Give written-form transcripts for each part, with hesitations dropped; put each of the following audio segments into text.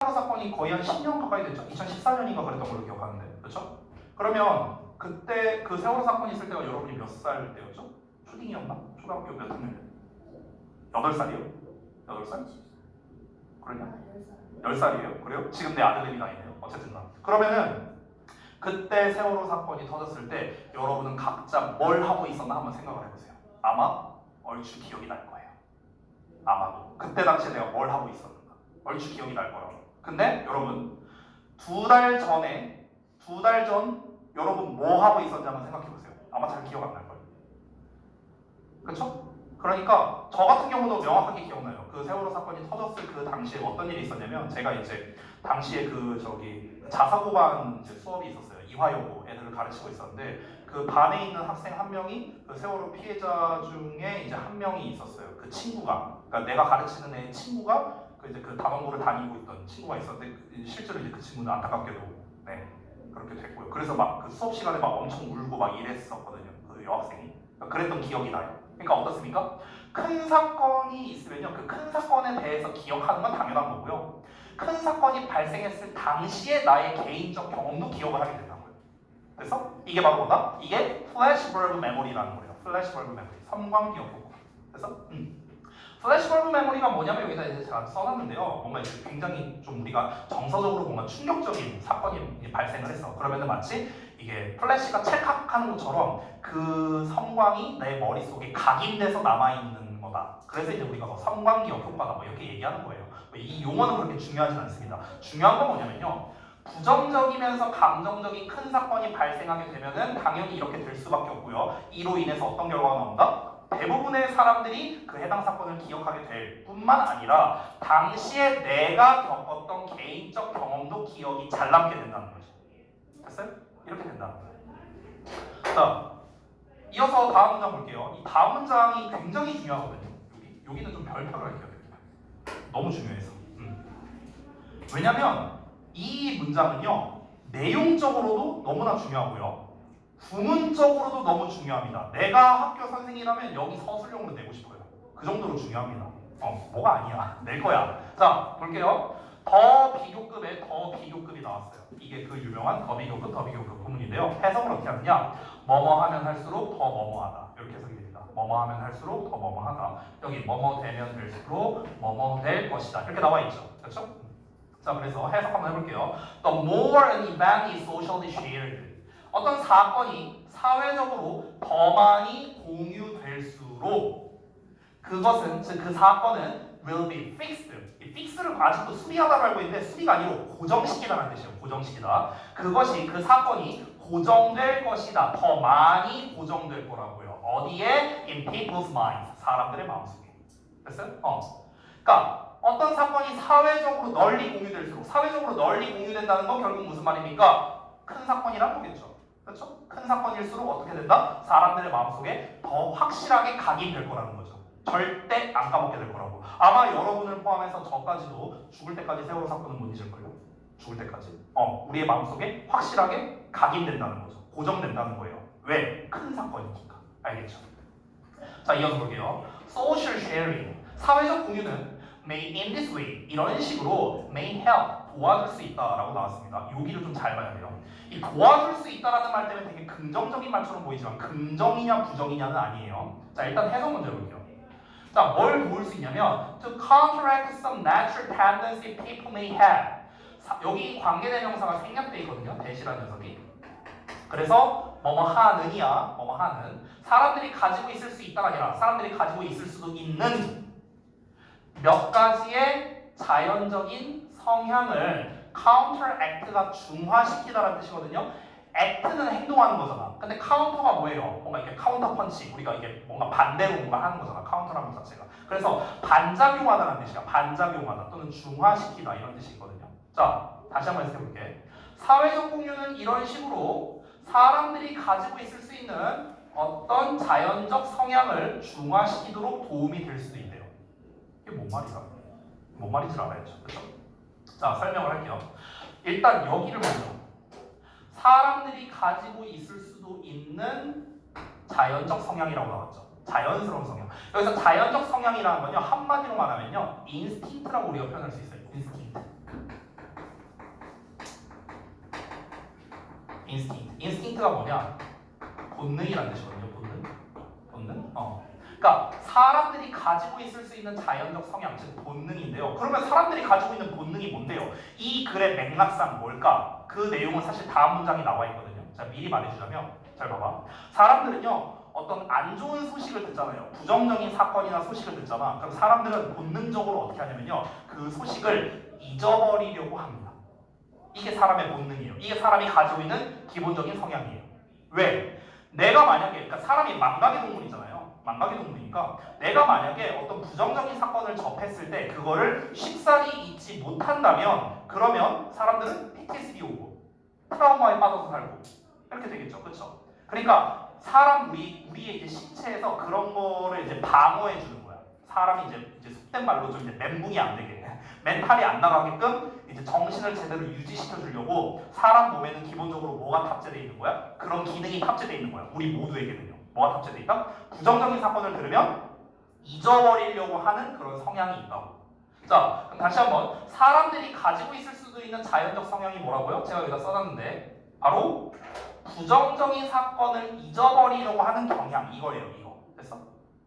세월호 사건이 거의 한 10년 가까이 됐죠. 2014년인가 그랬던 걸로 기억하는데, 그렇죠? 그러면 그때 그 세월호 사건이 있을 때가 여러분이 몇 살 때였죠? 초딩이었나? 초등학교 몇 학년? 8살이요? 8살? 그러냐? 10살이에요? 그래요? 지금 내 아들내미 나이네요. 어쨌든 그러면은 그때 세월호 사건이 터졌을 때 여러분은 각자 뭘 하고 있었나 한번 생각을 해보세요. 아마 얼추 기억이 날 거예요. 아마도 그때 당시에 내가 뭘 하고 있었는가 얼추 기억이 날 거예요. 근데 여러분 두 달 전 여러분 뭐 하고 있었는지 한번 생각해보세요. 아마 잘 기억 안 날 거예요. 그렇죠? 그러니까 저 같은 경우도 명확하게 기억나요. 그 세월호 사건이 터졌을 그 당시에 어떤 일이 있었냐면 제가 이제 당시에 자사고반 수업이 있었어요. 이화여고 애들을 가르치고 있었는데 그 반에 있는 학생 한 명이 그 세월호 피해자 중에 이제 한 명이 있었어요. 그 친구가, 그러니까 내가 가르치는 애 친구가 그 단원고를 다니고 있던 친구가 있었는데 실제로 이제 그 친구는 안타깝게도 그렇게 됐고요. 그래서 막 그 수업 시간에 막 엄청 울고 막 이랬었거든요. 그 여학생이. 그러니까 그랬던 기억이 나요. 그러니까 어떻습니까? 큰 사건이 있으면요, 그 큰 사건에 대해서 기억하는 건 당연한 거고요. 큰 사건이 발생했을 당시에 나의 개인적 경험도 기억을 하게 된다고요. 그래서 이게 바로 뭐다? 이게 플래시벌브 메모리라는 거예요. 플래시벌브 메모리, 섬광기억 효과. 그래서 플래시벌브 메모리가 뭐냐면 여기다 이제 제가 써놨는데요. 뭔가 이제 굉장히 좀 우리가 정서적으로 뭔가 충격적인 사건이 발생을 했어. 그러면은 마치 이게 플래시가 찰칵하는 것처럼 그 섬광이 내 머릿속에 각인돼서 남아있는 거다. 그래서 이제 우리가 섬광기억 효과다 뭐 이렇게 얘기하는 거예요. 이 용어는 그렇게 중요하진 않습니다. 중요한 건 뭐냐면요. 부정적이면서 감정적인 큰 사건이 발생하게 되면은 당연히 이렇게 될 수밖에 없고요. 이로 인해서 어떤 결과가 나온다? 대부분의 사람들이 그 해당 사건을 기억하게 될 뿐만 아니라 당시에 내가 겪었던 개인적 경험도 기억이 잘 남게 된다는 거죠. 됐어요? 이렇게 된다는 거예요. 자, 이어서 다음 문장 볼게요. 이 다음 문장이 굉장히 중요하거든요. 여기는 좀 별표를 할게요. 너무 중요해서. 왜냐면 이 문장은요, 내용적으로도 너무나 중요하고요. 구문적으로도 너무 중요합니다. 내가 학교 선생님이라면 여기 서술형으로 내고 싶어요. 그 정도로 중요합니다. 뭐가 아니야. 낼 거야. 자, 볼게요. 더 비교급에 더 비교급이 나왔어요. 이게 그 유명한 더 비교급 구문인데요. 해석을 어떻게 하느냐? 뭐뭐 하면 할수록 더 뭐뭐하다. 이렇게 해석이 됩니다. 뭐뭐 하면 할수록 더 뭐뭐하다. 여기 뭐뭐 되면 될수록 뭐뭐 될 것이다. 이렇게 나와 있죠. 그렇죠? 자, 그래서 해석 한번 해볼게요. The more an event is socially shared. 어떤 사건이 사회적으로 더 많이 공유될수록 그것은, 즉 그 사건은 will be fixed. 이 fix를 아직도 수리하다고 알고 있는데 수리가 아니고 고정시키다라는 뜻이에요. 고정시키다. 그것이, 그 사건이 고정될 것이다. 더 많이 고정될 거라고요. 어디에? In people's minds. 사람들의 마음속에. 됐어요? 그러니까 어떤 사건이 사회적으로 널리 공유될수록, 사회적으로 널리 공유된다는 건 결국 무슨 말입니까? 큰 사건이란 거겠죠. 그렇죠? 큰 사건일수록 어떻게 된다? 사람들의 마음속에 더 확실하게 각인될 거라는 거죠. 절대 안 까먹게 될 거라고. 아마 여러분을 포함해서 저까지도 죽을 때까지 세월호 사건은 못 잊을걸요. 죽을 때까지. 우리의 마음속에 확실하게 각인된다는 거죠. 고정된다는 거예요. 왜? 큰 사건이니까. 알겠죠? 자, 이어서 볼게요. Social sharing. 사회적 공유는 may in this way. 이런 식으로 may help. 도와줄 수 있다라고 나왔습니다. 여기를 좀 잘 봐야 돼요. 이 도와줄 수 있다라는 말 때문에 되게 긍정적인 말처럼 보이지만 긍정이냐 부정이냐는 아니에요. 자, 일단 해석 먼저 볼게요. 자, 뭘 도울 수 있냐면 to counteract some natural tendency people may have. 여기 관계대명사가 생략돼 있거든요. 대시라는 녀석이. 그래서 뭐뭐 하느냐, 뭐뭐 하는 사람들이 가지고 있을 수 있다가 아니라 사람들이 가지고 있을 수도 있는 몇 가지의 자연적인 성향을 counteract가 중화시키다라는 뜻이거든요. act는 행동하는 거잖아. 근데 counter가 뭐예요? 뭔가 이렇게 카운터 펀치, 우리가 이게 뭔가 반대로 뭔가 하는 거잖아. counter라는 것 자체가. 그래서 반작용하다라는 뜻이야. 반작용하다 또는 중화시키다 이런 뜻이 있거든요. 자, 다시 한번 해석해볼게. 사회적 공유는 이런 식으로 사람들이 가지고 있을 수 있는 어떤 자연적 성향을 중화시키도록 도움이 될 수도 있대요. 이게 뭔 말이야? 뭔 말인지 알아야죠. 그렇죠? 자, 설명을 할게요. 일단 여기를 먼저 사람들이 가지고 있을 수도 있는 자연적 성향이라고 나왔죠. 자연스러운 성향. 여기서 자연적 성향이라는 건요, 한마디로 말하면요, 인스팅트라고 우리가 표현할 수 있어요. 인스팅트. 인스팅트가 뭐냐? 본능이라는 뜻이거든요. 본능? 그러니까 사람들이 가지고 있을 수 있는 자연적 성향, 즉 본능인데요. 그러면 사람들이 가지고 있는 본능이 뭔데요? 이 글의 맥락상 뭘까? 그 내용은 사실 다음 문장에 나와 있거든요. 자, 미리 말해주자면, 잘 봐봐. 사람들은요, 어떤 안 좋은 소식을 듣잖아요. 부정적인 사건이나 소식을 듣잖아. 그럼 사람들은 본능적으로 어떻게 하냐면요, 그 소식을 잊어버리려고 합니다. 이게 사람의 본능이에요. 이게 사람이 가지고 있는 기본적인 성향이에요. 왜? 내가 만약에, 그러니까 사람이 망각의 동물이잖아요. 망각의 동물이니까 내가 만약에 어떤 부정적인 사건을 접했을 때 그거를 쉽사리 잊지 못한다면 그러면 사람들은 PTSD 오고 트라우마에 빠져서 살고 이렇게 되겠죠. 그렇죠? 그러니까 우리의 이제 신체에서 그런 거를 이제 방어해 주는 거야. 사람이 이제 속된 말로 좀 이제 멘붕이 안 되게, 멘탈이 안 나가게끔 이제 정신을 제대로 유지시켜 주려고 사람 몸에는 기본적으로 뭐가 탑재되어 있는 거야? 그런 기능이 탑재되어 있는 거야. 우리 모두에게는요. 뭐가 탑재되어 있다? 부정적인 사건을 들으면 잊어버리려고 하는 그런 성향이 있다고. 자, 그럼 다시 한번 사람들이 가지고 있을 수도 있는 자연적 성향이 뭐라고요? 제가 여기다 써놨는데 바로 부정적인 사건을 잊어버리려고 하는 경향, 이거예요. 이거 됐어?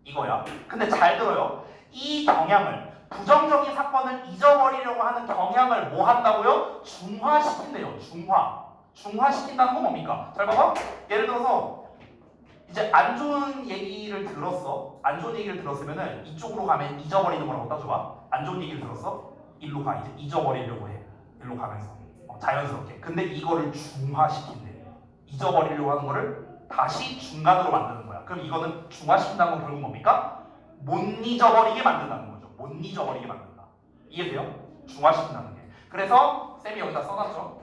이거야. 근데 잘 들어요. 이 경향을, 부정적인 사건을 잊어버리려고 하는 경향을 뭐 한다고요? 중화시킨대요. 중화시킨다는 건 뭡니까? 잘 봐봐. 예를 들어서 이제 안 좋은 얘기를 들었어. 안 좋은 얘기를 들었으면은 이쪽으로 가면 잊어버리는 거라고 따져봐. 안 좋은 얘기를 들었어? 일로 가. 이제 잊어버리려고 해. 일로 가면서 자연스럽게. 근데 이거를 중화시킨대. 잊어버리려고 하는 거를 다시 중간으로 만드는 거야. 그럼 이거는 중화시킨다는 건 결국 뭡니까? 못 잊어버리게 만든다는 거죠. 못 잊어버리게 만든다. 이해돼요? 중화시킨다는 게. 그래서 쌤이 여기다 써놨죠.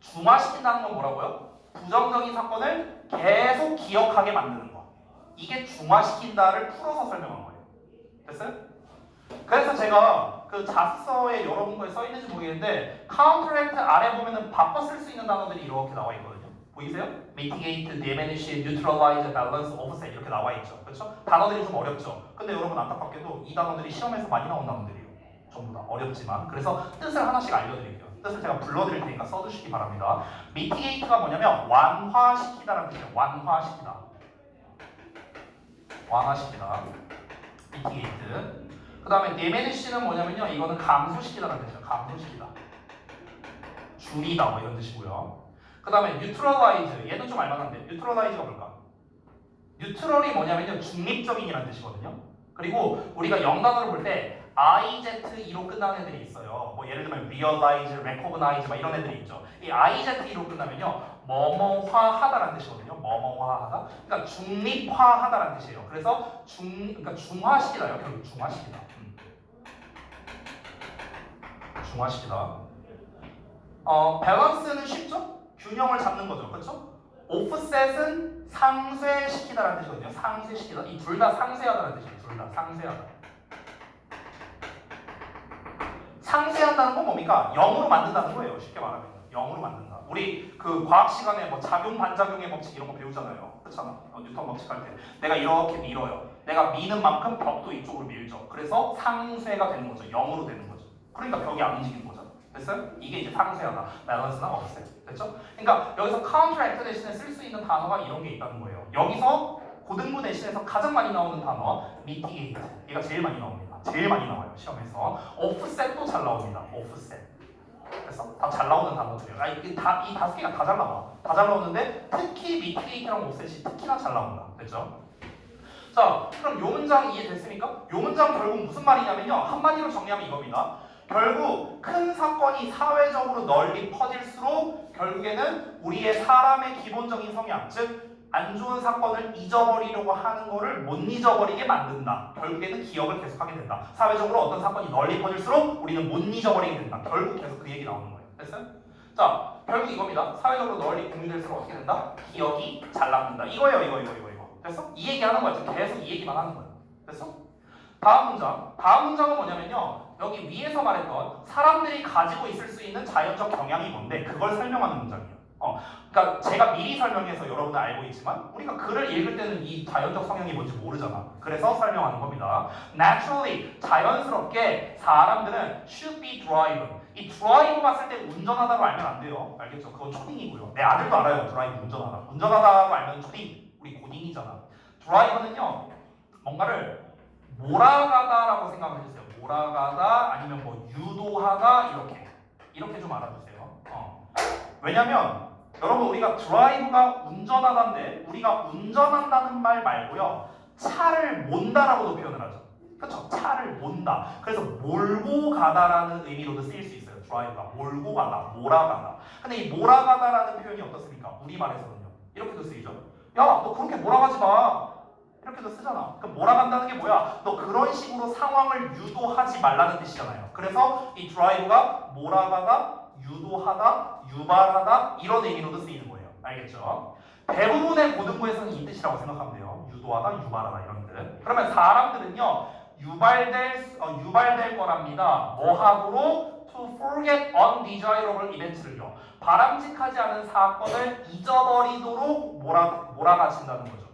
중화시킨다는 건 뭐라고요? 부정적인 사건을 계속 기억하게 만드는 거. 이게 중화시킨다를 풀어서 설명한 거예요. 됐어요? 그래서 제가 그 자습서에 여러분 거에 써 있는지 모르겠는데 counteract 아래 보면은 바꿔 쓸 수 있는 단어들이 이렇게 나와 있거든요. 보이세요? mitigate, diminish, neutralize, balance, offset 이렇게 나와 있죠. 그렇죠? 단어들이 좀 어렵죠. 근데 여러분 안타깝게도 이 단어들이 시험에서 많이 나온 단어들이에요. 전부 다 어렵지만. 그래서 뜻을 하나씩 알려드릴게요. 뜻을 제가 불러드릴 테니까 써두시기 바랍니다. mitigate가 뭐냐면 완화시키다라는 뜻이에요. 완화시키다. mitigate. 그 다음에 diminish는 뭐냐면요. 이거는 감소시키다라는 뜻이에요. 감소시키다. 줄이다 뭐 이런 뜻이고요. 그 다음에 neutralize. 얘는 좀 알만한데 neutralize가 뭘까? 뉴트럴이 뭐냐면요. 중립적인이라는 뜻이거든요. 그리고 우리가 영단어를 볼 때 IZE로 끝나는 애들이 있어요. 뭐 예를 들면 realize, recognize 막 이런 애들이 있죠. 이 IZE로 끝나면요. 뭐뭐화하다라는 뜻이거든요. 뭐뭐화하다. 그러니까 중립화하다라는 뜻이에요. 그래서 그러니까 중화시키다요. 결국 중화시키다. 중화시키다. 밸런스는 쉽죠? 균형을 잡는 거죠. 그렇죠? 오프셋은 상쇄시키다라는 뜻이거든요. 상쇄시키다. 이 둘 다 상쇄하다라는 뜻이에요. 둘 다 상쇄하다. 상쇄한다는 건 뭡니까? 0으로 만든다는 거예요. 쉽게 말하면 0으로 만든다. 우리 그 과학 시간에 뭐 작용 반작용의 법칙 이런 거 배우잖아요. 그렇잖아. 뉴턴 법칙 할 때 내가 이렇게 밀어요. 내가 미는 만큼 벽도 이쪽으로 밀죠. 그래서 상쇄가 되는 거죠. 0으로 되는 거죠. 그러니까 벽이 안 움직이는 거죠. 됐어요? 이게 이제 상쇄하다. 밸런스나 offset. 됐죠? 그러니까 여기서 counteract 대신에 쓸 수 있는 단어가 이런 게 있다는 거예요. 여기서 고등부 대신에서 가장 많이 나오는 단어 mitigate. 얘가 제일 많이 나옵니다. 제일 많이 나와요. 시험에서. offset도 잘 나옵니다. offset. 그래서 다 잘 나오는 단어들이에요. 이 다섯 개가 다 잘 나와. 다 잘 나오는데 특히 mitigate랑 offset이 특히나 잘 나온다. 됐죠? 자, 그럼 요 문장 이해됐습니까? 요 문장 결국 무슨 말이냐면요. 한마디로 정리하면 이겁니다. 결국 큰 사건이 사회적으로 널리 퍼질수록 결국에는 우리의 사람의 기본적인 성향, 즉 안 좋은 사건을 잊어버리려고 하는 거를 못 잊어버리게 만든다. 결국에는 기억을 계속하게 된다. 사회적으로 어떤 사건이 널리 퍼질수록 우리는 못 잊어버리게 된다. 결국 계속 그 얘기 나오는 거예요. 됐어요? 자, 결국 이겁니다. 사회적으로 널리 공유될수록 어떻게 된다? 기억이 잘 남는다. 이거예요. 이거. 됐어? 이 얘기하는 거야. 지금 계속 이 얘기만 하는 거예요. 됐어? 다음 문장은 뭐냐면요. 여기 위에서 말했던 사람들이 가지고 있을 수 있는 자연적 경향이 뭔데 그걸 설명하는 문장이에요. 그러니까 제가 미리 설명해서 여러분은 알고 있지만 우리가 글을 읽을 때는 이 자연적 성향이 뭔지 모르잖아. 그래서 설명하는 겁니다. Naturally, 자연스럽게 사람들은 should be driven. 이 드라이브 봤을 때 운전하다로 알면 안 돼요. 알겠죠? 그건 초딩이고요. 내 아들도 알아요. 드라이브 운전하다. 운전하다로 알면 초딩. 우리 고딩이잖아. 드라이브는요. 뭔가를 몰아가다라고 생각을 해주세요. 몰아가다 아니면 뭐 유도하다 이렇게 좀 알아두세요. 왜냐면 여러분 우리가 드라이브가 운전하다인데 우리가 운전한다는 말 말고요. 차를 몬다라고도 표현을 하죠. 그렇죠? 차를 몬다. 그래서 몰고 가다라는 의미로도 쓰일 수 있어요. 드라이브가 몰고 가다, 몰아가다. 근데 이 몰아가다라는 표현이 어떻습니까? 우리말에서는요. 이렇게도 쓰이죠. 야, 너 그렇게 몰아가지 마. 이렇게도 쓰잖아. 그럼 몰아간다는 게 뭐야? 너 그런 식으로 상황을 유도하지 말라는 뜻이잖아요. 그래서 이 드라이브가 몰아가다, 유도하다, 유발하다 이런 의미로도 쓰이는 거예요. 알겠죠? 대부분의 고등부에서는 이 뜻이라고 생각하면 돼요. 유도하다, 유발하다 이런 뜻. 그러면 사람들은요. 유발될 거랍니다. 뭐하고로? To forget undesirable events를요. 바람직하지 않은 사건을 잊어버리도록 몰아가친다는 거죠.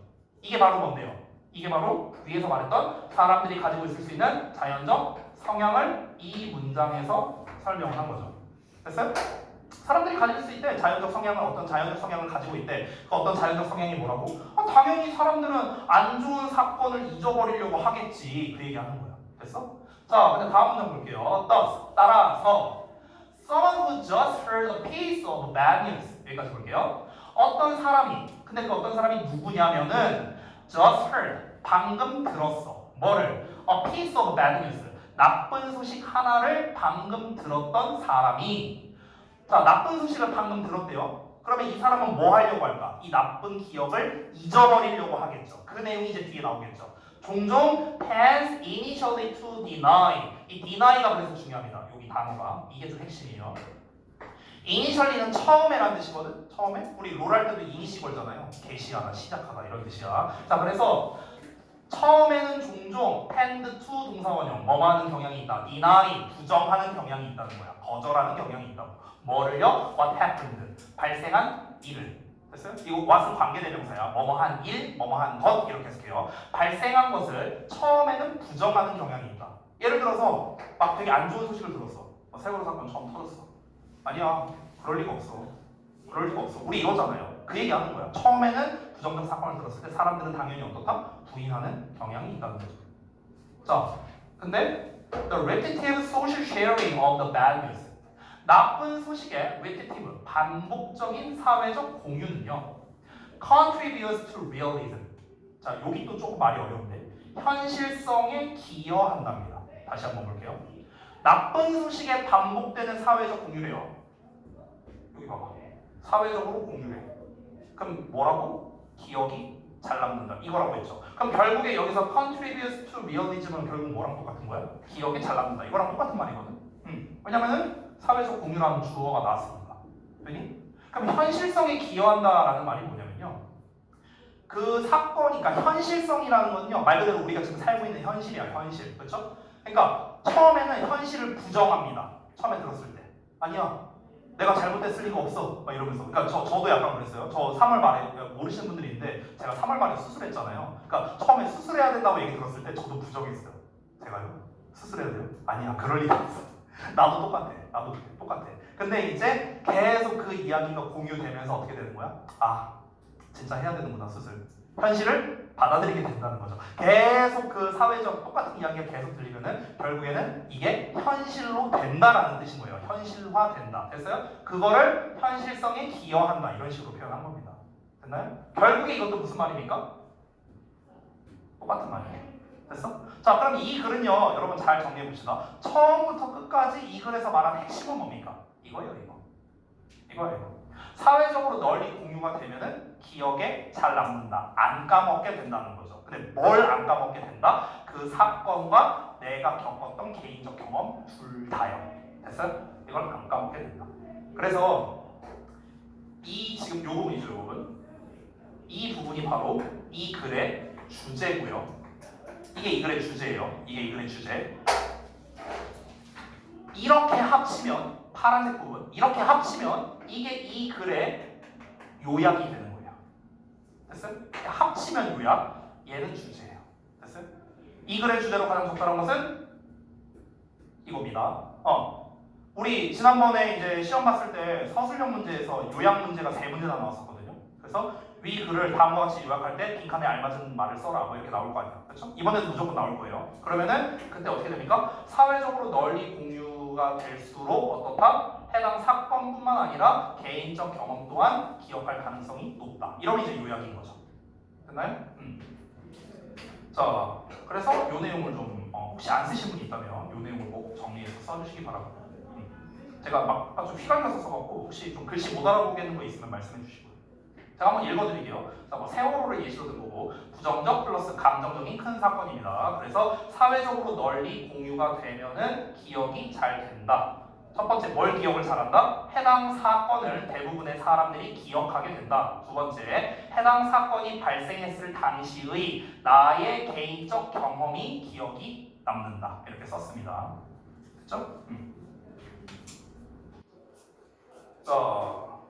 이게 바로 뭔데요? 이게 바로 위에서 말했던 사람들이 가지고 있을 수 있는 자연적 성향을 이 문장에서 설명을 한 거죠. 됐어요? 사람들이 가질 수 있대. 자연적 성향은 어떤 자연적 성향을 가지고 있대. 그 어떤 자연적 성향이 뭐라고? 당연히 사람들은 안 좋은 사건을 잊어버리려고 하겠지. 그 얘기하는 거야. 됐어? 자, 근데 다음 문장 볼게요. Thus, 따라서 someone who just heard a piece of bad news. 여기까지 볼게요. 어떤 사람이, 근데 그 어떤 사람이 누구냐면은 just heard, 방금 들었어. 뭐를? A piece of bad news. 나쁜 소식 하나를 방금 들었던 사람이 자, 나쁜 소식을 방금 들었대요. 그러면 이 사람은 뭐 하려고 할까? 이 나쁜 기억을 잊어버리려고 하겠죠. 그 내용이 이제 뒤에 나오겠죠. 종종 tends initially to deny. 이 deny가 그래서 중요합니다. 여기 단어가. 이게 좀 핵심이에요. initially는 처음에라는 뜻이거든. 처음에. 우리 롤 할 때도 이니시 걸잖아요. 개시하다, 시작하다 이런 뜻이야. 자, 그래서 처음에는 종종 tend to 동사원형 뭐뭐 하는 경향이 있다. deny 부정하는 경향이 있다는 거야. 거절하는 경향이 있다고. 뭐를요? What happened? 발생한 일을. 됐어요? 이거 what은 관계대명사야. 뭐뭐한 일, 뭐뭐한 것 이렇게 해석해요. 발생한 것을 처음에는 부정하는 경향이 있다. 예를 들어서 막 되게 안 좋은 소식을 들었어. 세월호 사건 처음 터졌어. 아니야. 그럴 리가 없어. 그럴 리가 없어. 우리 이러잖아요. 그 얘기하는 거야. 처음에는 부정적 사건을 들었을 때 사람들은 당연히 어떻다? 부인하는 경향이 있다는 거죠. 자, 근데 the repetitive social sharing of the bad news. 나쁜 소식의 repetitive, 반복적인 사회적 공유는요. contributes to realism. 자, 여기 또 조금 말이 어려운데 현실성에 기여한답니다. 다시 한번 볼게요. 나쁜 소식에 반복되는 사회적 공유래요. 여기 봐봐. 사회적으로 공유해. 그럼 뭐라고? 기억이 잘 남는다. 이거라고 했죠. 그럼 결국에 여기서 contributes to realism은 결국 뭐랑 똑같은 거야? 기억이 잘 남는다. 이거랑 똑같은 말이거든. 왜냐면은 사회적 공유라는 주어가 나왔으니까. 되니? 그럼 현실성에 기여한다라는 말이 뭐냐면요. 그 사건이, 그러니까 현실성이라는 건요. 말 그대로 우리가 지금 살고 있는 현실이야. 현실. 그렇죠? 그러니까 처음에는 현실을 부정합니다. 처음에 들었을 때. 아니야. 내가 잘못했을 리가 없어. 막 이러면서. 그러니까 저도 약간 그랬어요. 저 3월 말에 모르시는 분들이 있는데 제가 3월 말에 수술했잖아요. 그러니까 처음에 수술해야 된다고 얘기 들었을 때 저도 부정했어요. 제가요? 수술해야 돼요? 아니야. 그럴 리가 없어. 나도 똑같아. 나도 똑같아. 근데 이제 계속 그 이야기가 공유되면서 어떻게 되는 거야? 아, 진짜 해야 되는구나 수술. 현실을 받아들이게 된다는 거죠. 계속 그 사회적 똑같은 이야기가 계속 들리면은 결국에는 이게 현실로 된다라는 뜻인 거예요. 현실화된다. 됐어요? 그거를 현실성에 기여한다. 이런 식으로 표현한 겁니다. 됐나요? 결국에 이것도 무슨 말입니까? 똑같은 말이에요. 됐어? 자, 그럼 이 글은요, 여러분 잘 정리해 봅시다. 처음부터 끝까지 이 글에서 말한 핵심은 뭡니까? 이거예요, 이거. 이거예요. 사회적으로 널리 공유가 되면은 기억에 잘 남는다. 안 까먹게 된다는 거죠. 근데 뭘 안 까먹게 된다? 그 사건과 내가 겪었던 개인적 경험 둘 다요. 됐어요? 이걸 안 까먹게 된다. 그래서 이 지금 요 부분이죠, 요 부분. 이 부분이 바로 이 글의 주제고요. 이게 이 글의 주제예요. 이게 이 글의 주제. 이렇게 합치면 파란색 부분 이렇게 합치면 이게 이 글의 요약이 되는 거예요. 됐어요? 합치면 요약. 얘는 주제예요. 됐어요? 이 글의 주제로 가장 적절한 것은 이겁니다. 우리 지난번에 이제 시험 봤을 때 서술형 문제에서 요약 문제가 3문제나 나왔었거든요. 그래서 위 글을 다음과 같이 요약할 때 빈칸에 알맞은 말을 써라 뭐 이렇게 나올 거 아니야. 그렇죠? 이번에도 무조건 나올 거예요. 그러면은 그때 어떻게 됩니까? 사회적으로 널리 공유가 될수록 어떻다? 해당 사건뿐만 아니라 개인적 경험 또한 기억할 가능성이 높다. 이러면 이제 요약인 거죠. 됐나요? 자, 그래서 요 내용을 좀 혹시 안 쓰신 분이 있다면 요 내용을 꼭 정리해서 써주시기 바랍니다. 제가 막 좀 휘갈려서 써갖고 혹시 좀 글씨 못 알아보겠는 거 있으면 말씀해 주시고요. 제가 한번 읽어드릴게요. 자, 뭐 세월호를 예시로 든 거고 부정적 플러스 감정적인 큰 사건입니다. 그래서 사회적으로 널리 공유가 되면은 기억이 잘 된다. 첫 번째, 뭘 기억을 잘한다? 해당 사건을 대부분의 사람들이 기억하게 된다. 두 번째, 해당 사건이 발생했을 당시의 나의 개인적 경험이 기억이 남는다. 이렇게 썼습니다. 그렇죠? 자,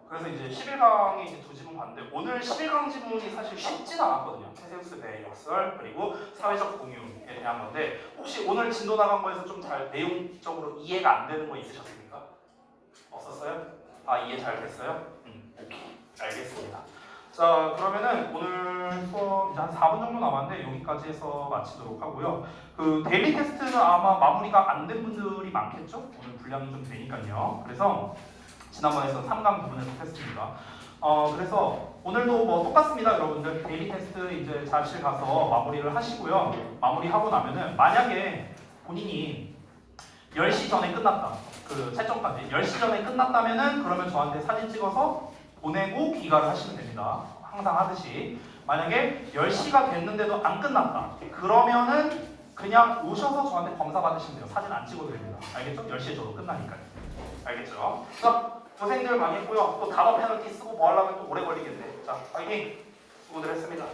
그래서 이제 11강에 이제 두 지문 봤는데 오늘 11강 지문이 사실 쉽진 않았거든요. 테세우스 배 역설 그리고 사회적 공유에 대한 건데 혹시 오늘 진도 나간 거에서 좀 잘 내용적으로 이해가 안 되는 거 있으셨습니까? 없었어요? 아, 이해 잘 됐어요? 오케이, 알겠습니다. 자, 그러면은 오늘 수업 이제 한 4분 정도 남았는데 여기까지 해서 마치도록 하고요. 그 데일리 테스트는 아마 마무리가 안 된 분들이 많겠죠? 오늘 분량이 좀 되니까요. 그래서 지난번에서 3강 부분에서 했습니다. 그래서 오늘도 뭐 똑같습니다, 여러분들. 데일리 테스트 이제 자실 가서 마무리를 하시고요. 마무리하고 나면은 만약에 본인이 10시 전에 끝났다. 그 채점까지 10시 전에 끝났다면은 그러면 저한테 사진 찍어서 보내고 귀가를 하시면 됩니다. 항상 하듯이. 만약에 10시가 됐는데도 안 끝났다. 그러면은 그냥 오셔서 저한테 검사 받으시면 돼요. 사진 안 찍어도 됩니다. 알겠죠? 10시에 저도 끝나니까요. 알겠죠? 자, 고생들 많이 했고요. 또 단어 페널티 쓰고 뭐 하려면 또 오래 걸리겠네. 자, 파이팅! 수고들 했습니다.